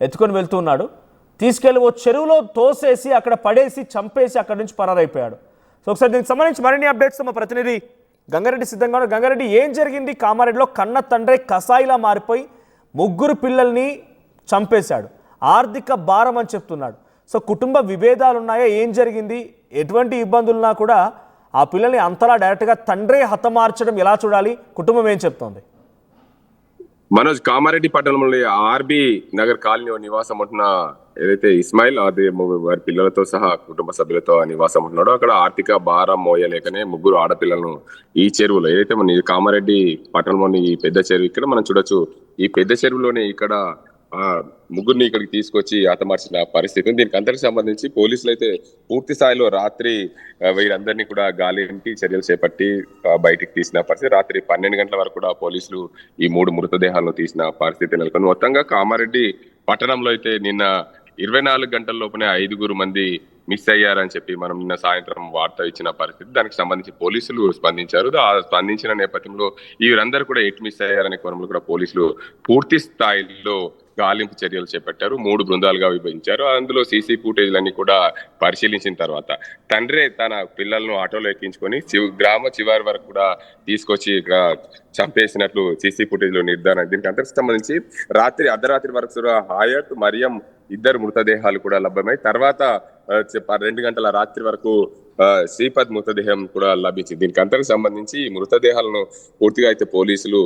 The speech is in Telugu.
ఎత్తుకొని వెళ్తున్నాడు. తీసుకెళ్లి ఓ చెరువులో తోసేసి అక్కడ పడేసి చంపేసి అక్కడి నుంచి పరారైపోయాడు. సో ఒకసారి దీనికి సంబంధించి మరిన్ని అప్డేట్స్ మా ప్రతినిధి గంగారెడ్డి సిద్ధంగా ఉన్నారు. గంగారెడ్డి, ఏం జరిగింది? కామారెడ్డిలో కన్న తండ్రి కసాయిలా మారిపోయి ముగ్గురు పిల్లల్ని చంపేశాడు, ఆర్థిక భారం అని చెప్తున్నాడు. సో కుటుంబ విభేదాలు ఉన్నాయా? ఏం జరిగింది? ఎటువంటి ఇబ్బందులున్నా కూడా ఆ పిల్లల్ని అంతలా డైరెక్ట్గా తండ్రే హతమార్చడం ఎలా చూడాలి? కుటుంబం ఏం చెప్తోంది? మనోజ్, కామారెడ్డి పట్టణంలో ఆర్బి నగర్ కాలనీ నివాసం ఉంటున్న ఏదైతే ఇస్మాయిల్ అదే వారి పిల్లలతో సహా కుటుంబ సభ్యులతో నివాసం ఉంటున్నాడో అక్కడ ఆర్థిక భారం మోయలేకనే ముగ్గురు ఆడపిల్లలను ఈ చెరువులో ఏదైతే మన కామారెడ్డి పట్టణంలోని ఈ పెద్ద చెరువు ఇక్కడ మనం చూడొచ్చు. ఈ పెద్ద చెరువులోనే ఇక్కడ ముగ్గురిని ఇక్కడికి తీసుకొచ్చి హతమార్చిన పరిస్థితి. దీనికి అంతటికి సంబంధించి పోలీసులు అయితే పూర్తి స్థాయిలో రాత్రి వీరందరినీ కూడా గాలింటి చర్యలు చేపట్టి బయటికి తీసిన పరిస్థితి. రాత్రి 12 గంటల వరకు కూడా పోలీసులు ఈ 3 మృతదేహాలను తీసిన పరిస్థితి నెలకొంది. మొత్తంగా కామారెడ్డి పట్టణంలో అయితే నిన్న 24 గంటల లోపునే 5 మంది మిస్ అయ్యారని చెప్పి మనం నిన్న సాయంత్రం వార్త ఇచ్చిన పరిస్థితి. దానికి సంబంధించి పోలీసులు స్పందించారు. స్పందించిన నేపథ్యంలో వీరందరూ కూడా ఎటు మిస్ అయ్యారనే కోణంలో కూడా పోలీసులు పూర్తి స్థాయిలో గాలింపు చర్యలు చేపట్టారు. 3 బృందాలుగా విభజించారు. అందులో సీసీ ఫుటేజ్లన్నీ కూడా పరిశీలించిన తర్వాత తండ్రే తన పిల్లలను ఆటోలో ఎక్కించుకొని గ్రామ చివరి వరకు కూడా తీసుకొచ్చి చంపేసినట్లు సీసీ ఫుటేజ్ లో నిర్ధారణ. దీనికి అంతకు సంబంధించి అర్ధరాత్రి వరకు హయత్ మరియం ఇద్దరు మృతదేహాలు కూడా లభ్యమై తర్వాత 2 గంటల రాత్రి వరకు శ్రీపద్ మృతదేహం కూడా లభించింది. దీనికి అంతకు సంబంధించి ఈ మృతదేహాలను పూర్తిగా అయితే పోలీసులు